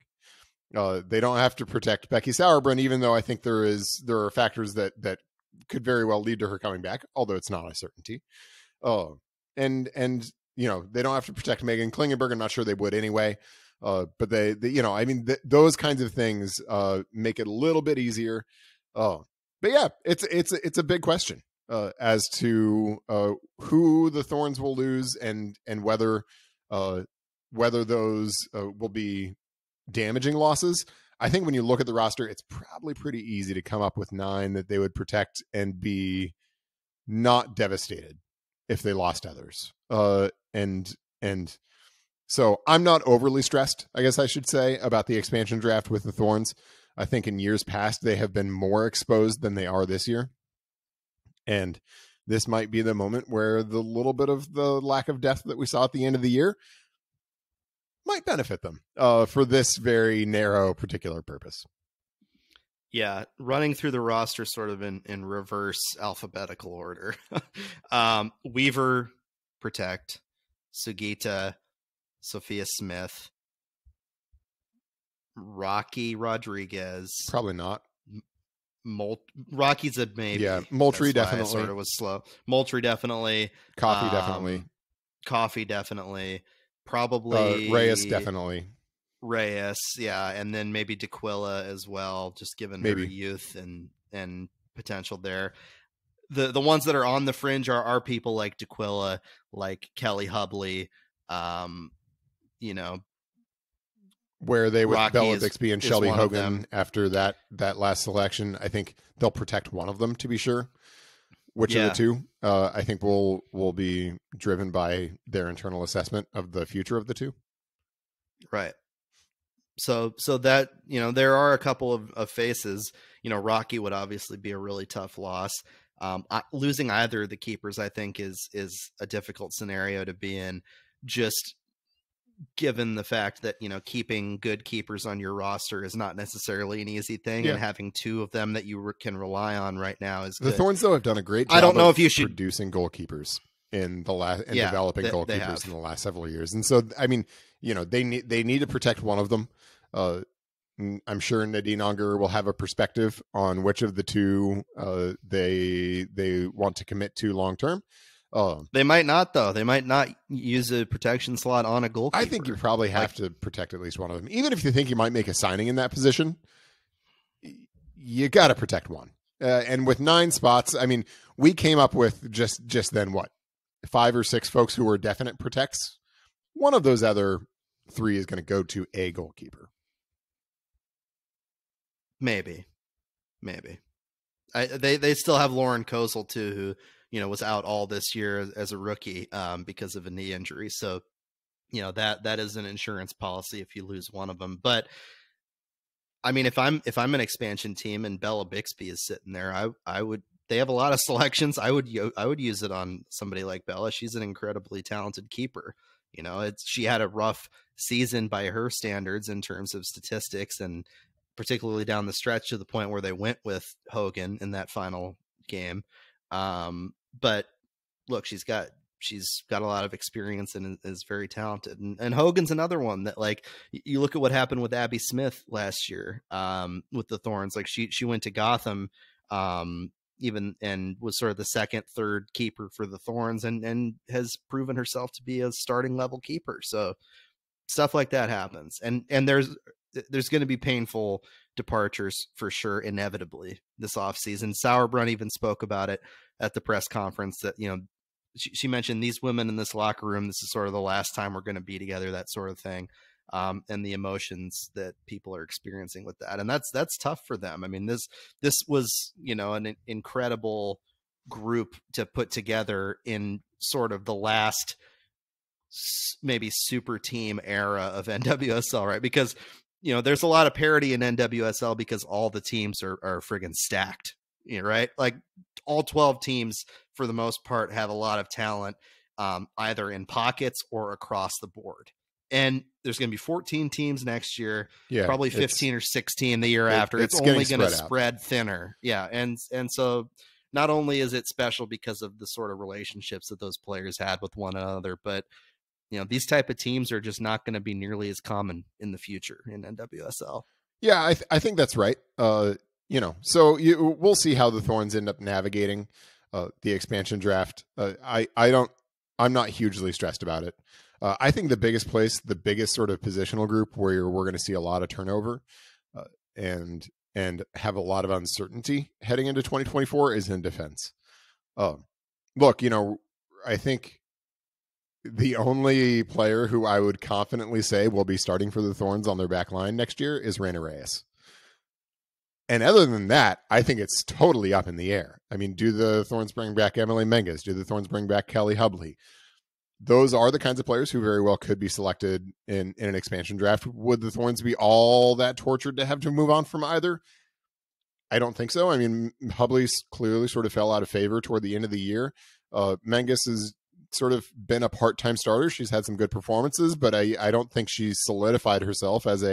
They don't have to protect Becky Sauerbrunn, even though I think there are factors that could very well lead to her coming back, although it's not a certainty. And you know, they don't have to protect Megan Klingenberg. I'm not sure they would anyway. But they you know, I mean, those kinds of things make it a little bit easier. But yeah, it's a big question as to who the Thorns will lose and whether those will be damaging losses. I think when you look at the roster, it's probably pretty easy to come up with 9 that they would protect and be not devastated if they lost others. And so I'm not overly stressed, I guess I should say, about the expansion draft with the Thorns. I think in years past, they have been more exposed than they are this year. And this might be the moment where the little bit of the lack of depth that we saw at the end of the year might benefit them for this very narrow particular purpose. Yeah, running through the roster sort of in reverse alphabetical order. Weaver, protect. Sugita, Sophia Smith. Rocky Rodriguez. Probably not. Rocky's a maybe. Yeah, Moultrie definitely. Sort of was slow. Moultrie definitely. Coffee definitely. Coffee definitely. Probably Reyes definitely. Reyes, yeah, and then maybe D'Aquila as well, just given her youth and potential there. The ones that are on the fringe are people like D'Aquila, like Kelly Hubley, you know, where they with Rocky Bella Bixby and Shelby Hogan after that last selection. I think they'll protect one of them to be sure. Which of the two? I think will be driven by their internal assessment of the future of the two. Right. So that, you know, there are a couple of faces. You know, Rocky would obviously be a really tough loss. Losing either of the keepers, I think, is a difficult scenario to be in, just given the fact that, you know, keeping good keepers on your roster is not necessarily an easy thing, and having 2 of them that you can rely on right now is good. The Thorns, though, have done a great job. I don't know if you should producing goalkeepers in the last and developing goalkeepers in the last several years, and so I mean, you know, they need to protect one of them. I'm sure Nadine Unger will have a perspective on which of the 2 they want to commit to long term. They might not, though. They might not use a protection slot on a goalkeeper. I think you probably have to protect at least one of them. Even if you think you might make a signing in that position, you got to protect one. And with 9 spots, I mean, we came up with just then what, 5 or 6 folks who were definite protects. One of those other 3 is going to go to a goalkeeper. Maybe. They still have Lauren Kozel too, who, you know, was out all this year as a rookie because of a knee injury. So, you know, that is an insurance policy if you lose one of them. But I mean, if I'm an expansion team and Bella Bixby is sitting there, I would. They have a lot of selections. I would use it on somebody like Bella. She's an incredibly talented keeper. You know, she had a rough season by her standards in terms of statistics, and particularly down the stretch to the point where they went with Hogan in that final game. But look, she's got a lot of experience and is very talented. And Hogan's another one that, like, you look at what happened with Abby Smith last year with the Thorns. Like she went to Gotham even and was sort of the 2nd, 3rd keeper for the Thorns and has proven herself to be a starting level keeper. So stuff like that happens. And there's going to be painful departures for sure, inevitably this offseason. Sauerbrunn even spoke about it at the press conference that, she mentioned these women in this locker room, this is sort of the last time we're going to be together, that sort of thing. And the emotions that people are experiencing with that. And that's tough for them. I mean, this was, an incredible group to put together in sort of the last maybe super team era of NWSL, right? Because, there's a lot of parity in NWSL because all the teams are friggin' stacked, right? Like all 12 teams for the most part have a lot of talent, either in pockets or across the board. And there's going to be 14 teams next year, probably 15 or 16 the year after. It's only going to spread thinner. Yeah. And so not only is it special because of the sort of relationships that those players had with one another, but these type of teams are just not going to be nearly as common in the future in NWSL. Yeah, I think that's right. So we'll see how the Thorns end up navigating the expansion draft. I'm not hugely stressed about it. I think the biggest sort of positional group where we're going to see a lot of turnover and have a lot of uncertainty heading into 2024 is in defense. Look, I think the only player who I would confidently say will be starting for the Thorns on their back line next year is Reina Reyes. And other than that, I think it's totally up in the air. I mean, do the Thorns bring back Emily Menges? Do the Thorns bring back Kelly Hubley? Those are the kinds of players who very well could be selected in an expansion draft. Would the Thorns be all that tortured to have to move on from either? I don't think so. I mean, Hubley clearly sort of fell out of favor toward the end of the year. Menges has sort of been a part-time starter. She's had some good performances, but I don't think she's solidified herself as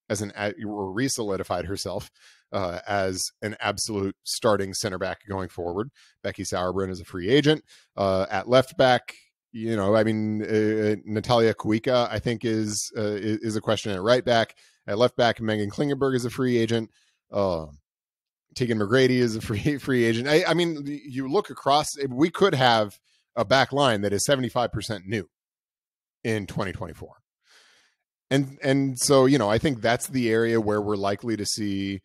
re-solidified herself as an absolute starting center back going forward. Becky Sauerbrunn is a free agent. At left back, Natalia Kuika, I think is a question at right back. At left back, Megan Klingenberg is a free agent. Tegan McGrady is a free agent. I mean, you look across, we could have a back line that is 75% new in 2024. And so, I think that's the area where we're likely to see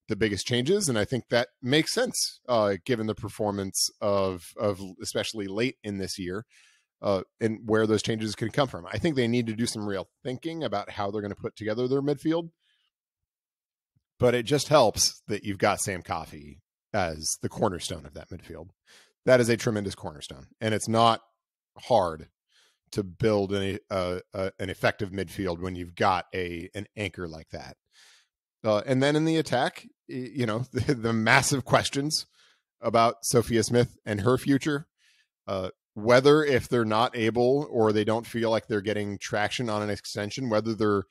the biggest changes. And I think that makes sense, given the performance of especially late in this year, and where those changes can come from. I think they need to do some real thinking about how they're going to put together their midfield. But it just helps that you've got Sam Coffey as the cornerstone of that midfield. That is a tremendous cornerstone. And it's not hard to build an effective midfield when you've got an anchor like that. And then in the attack, the massive questions about Sophia Smith and her future, whether if they're not able or they don't feel like they're getting traction on an extension, whether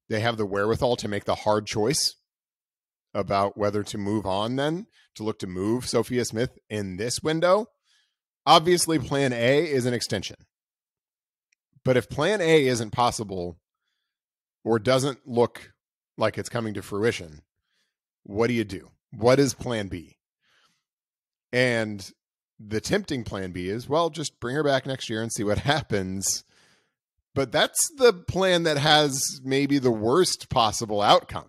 they have the wherewithal to make the hard choice about whether to move on then, to look to move Sophia Smith in this window. Obviously, plan A is an extension. But if plan A isn't possible or doesn't look like it's coming to fruition, what do you do? What is plan B? And the tempting plan B is, well, just bring her back next year and see what happens. But that's the plan that has maybe the worst possible outcome,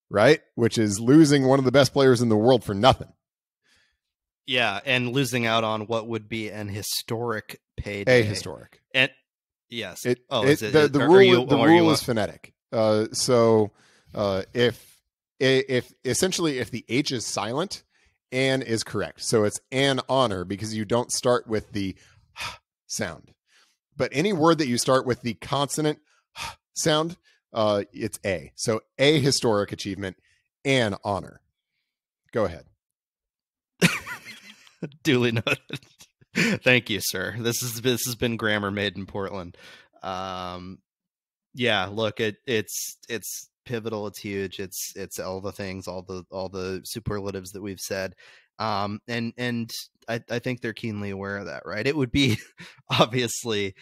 right? Which is losing one of the best players in the world for nothing. Yeah, and losing out on what would be an historic payday. And yes. The rule is phonetic. So if essentially if the H is silent, an is correct. So it's an honor because you don't start with the sound. But any word that you start with the consonant sound, it's A. So a historic achievement, an honor. Go ahead. Duly noted. Thank you, sir. This has been grammar made in Portland. Yeah, look, it's pivotal. It's huge. It's all the things, all the superlatives that we've said. And I think they're keenly aware of that, right? It would be obviously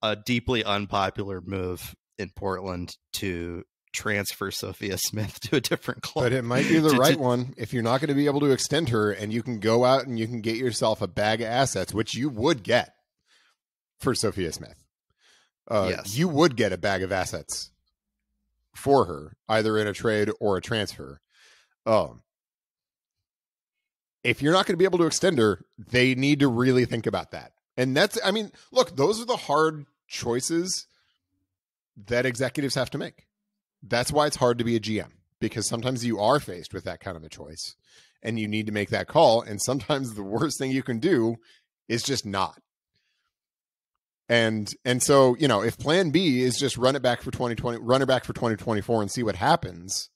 a deeply unpopular move in Portland to transfer Sophia Smith to a different club. But it might be the right one if you're not going to be able to extend her and you can go out and you can get yourself a bag of assets, which you would get for Sophia Smith. Yes. You would get a bag of assets for her, either in a trade or a transfer. If you're not going to be able to extend her, they need to really think about that. And that's, I mean, look, those are the hard choices that executives have to make. That's why it's hard to be a GM, because sometimes you are faced with that kind of a choice and you need to make that call. And sometimes the worst thing you can do is just not. And so, you know, if plan B is just run it back for 2024 and see what happens,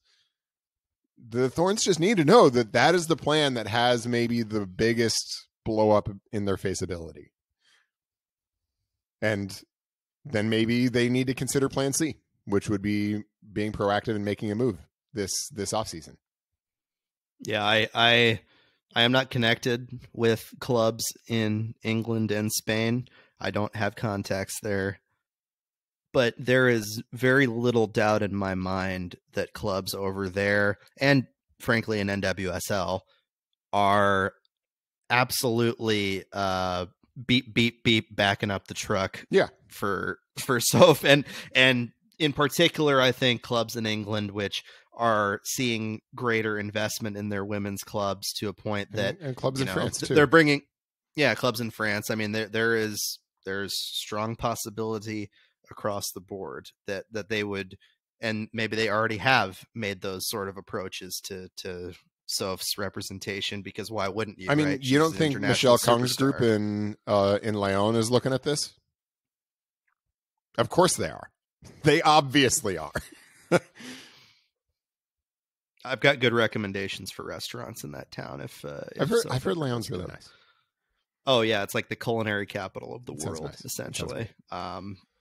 the Thorns just need to know that that is the plan that has maybe the biggest blow up in their faceability. And then maybe they need to consider plan C, which would be being proactive and making a move this offseason. Yeah, I am not connected with clubs in England and Spain. I don't have contacts there. But there is very little doubt in my mind that clubs over there, and frankly in NWSL, are absolutely beep backing up the truck. Yeah, for Soph, and in particular, I think clubs in England which are seeing greater investment in their women's clubs to a point that and clubs in France too. They're bringing, clubs in France. I mean, there's strong possibility across the board that they would, and maybe they already have made those sort of approaches to Soph's representation, because why wouldn't you? I mean, right? You don't think Michelle Kong's group in Lyon is looking at this? Of course they are. They obviously are. I've got good recommendations for restaurants in that town. I've heard Lyon's really nice. Oh yeah, it's like the culinary capital of the world, nice. essentially.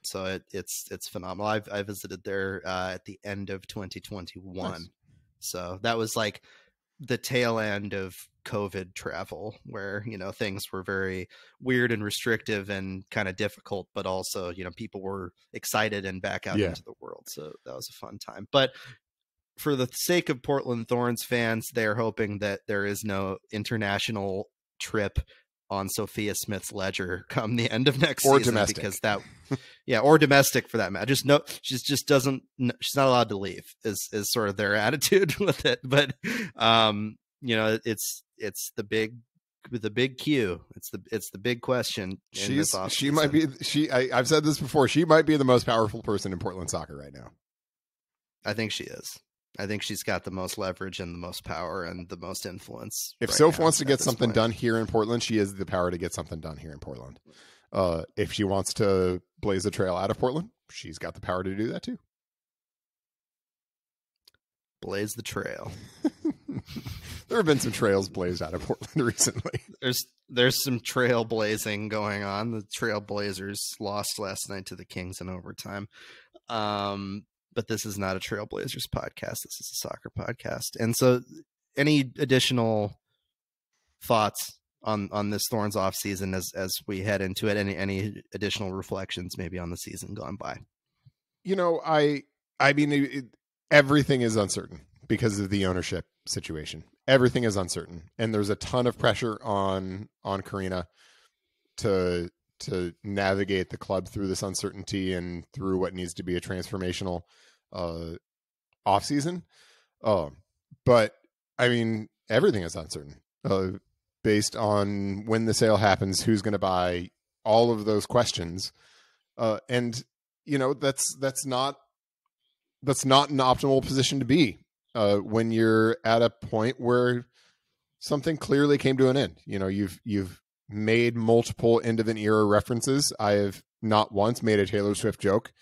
So it's phenomenal. I visited there at the end of 2021. Nice. So that was like the tail end of COVID travel, where, you know, things were very weird and restrictive and kind of difficult, but also, you know, people were excited and back out into the world. So that was a fun time. But for the sake of Portland Thorns fans, they're hoping that there is no international trip on Sophia Smith's ledger come the end of next or season, domestic. Because that, or domestic for that matter. She's not allowed to leave is sort of their attitude with it. But, you know, it's the big Q. It's the big question. I've said this before. She might be the most powerful person in Portland soccer right now. I think she is. I think she's got the most leverage and the most power and the most influence. If Soph wants to get something done here in Portland, she has the power to get something done here in Portland. If she wants to blaze a trail out of Portland, she's got the power to do that too. Blaze the trail. There have been some trails blazed out of Portland recently. There's some trail blazing going on. The Trailblazers lost last night to the Kings in overtime. But this is not a Trailblazers podcast. This is a soccer podcast. And so any additional thoughts on this Thorns off season as we head into it? Any additional reflections maybe on the season gone by? You know, I mean, everything is uncertain because of the ownership situation. Everything is uncertain. And there's a ton of pressure on Karina to navigate the club through this uncertainty and through what needs to be a transformational off season. But I mean, everything is uncertain based on when the sale happens, who's going to buy, all of those questions. And you know, that's not an optimal position to be when you're at a point where something clearly came to an end. You know, you've made multiple end of an era references. I have not once made a Taylor Swift joke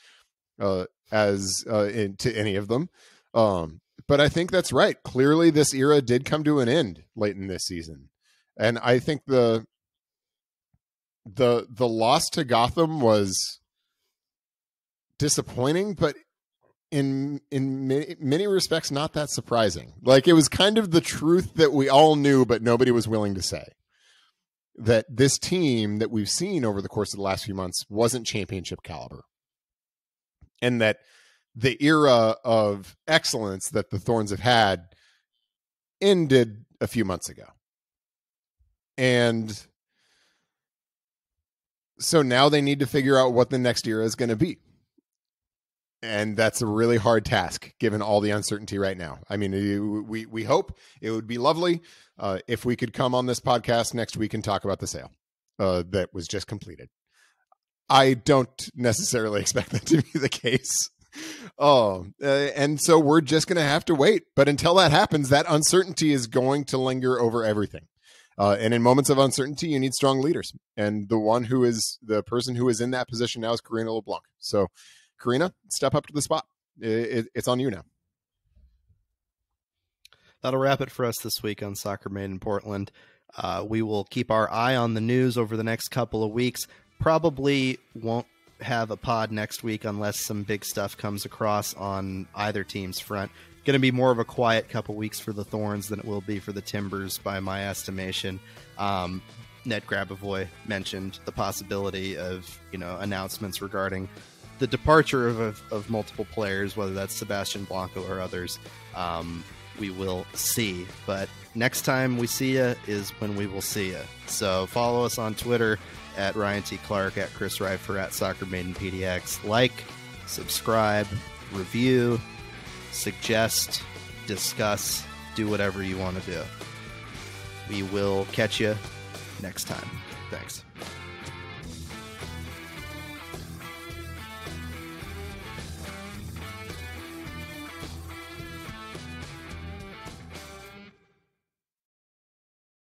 to any of them. But I think that's right. Clearly this era did come to an end late in this season. And I think the loss to Gotham was disappointing, but in many respects, not that surprising. Like, it was kind of the truth that we all knew, but nobody was willing to say. That this team that we've seen over the course of the last few months wasn't championship caliber. And that the era of excellence that the Thorns have had ended a few months ago. And so now they need to figure out what the next era is going to be. And that's a really hard task given all the uncertainty right now. I mean, we hope it would be lovely if we could come on this podcast next week and talk about the sale that was just completed. I don't necessarily expect that to be the case. And so we're just going to have to wait. But until that happens, that uncertainty is going to linger over everything. And in moments of uncertainty, you need strong leaders. And the person who is in that position now is Karina LeBlanc. So Karina, step up to the spot. It's on you now. That'll wrap it for us this week on Soccer Made in Portland. We will keep our eye on the news over the next couple of weeks. Probably won't have a pod next week unless some big stuff comes across on either team's front. Going to be more of a quiet couple weeks for the Thorns than it will be for the Timbers, by my estimation. Ned Grabavoy mentioned the possibility of announcements regarding the departure of multiple players, whether that's Sebastian Blanco or others. We will see. But next time we see you is when we will see you. So follow us on Twitter at Ryan T. Clark, at Chris Reifer, at Soccer Maiden PDX. Like, subscribe, review, suggest, discuss, do whatever you want to do. We will catch you next time. Thanks.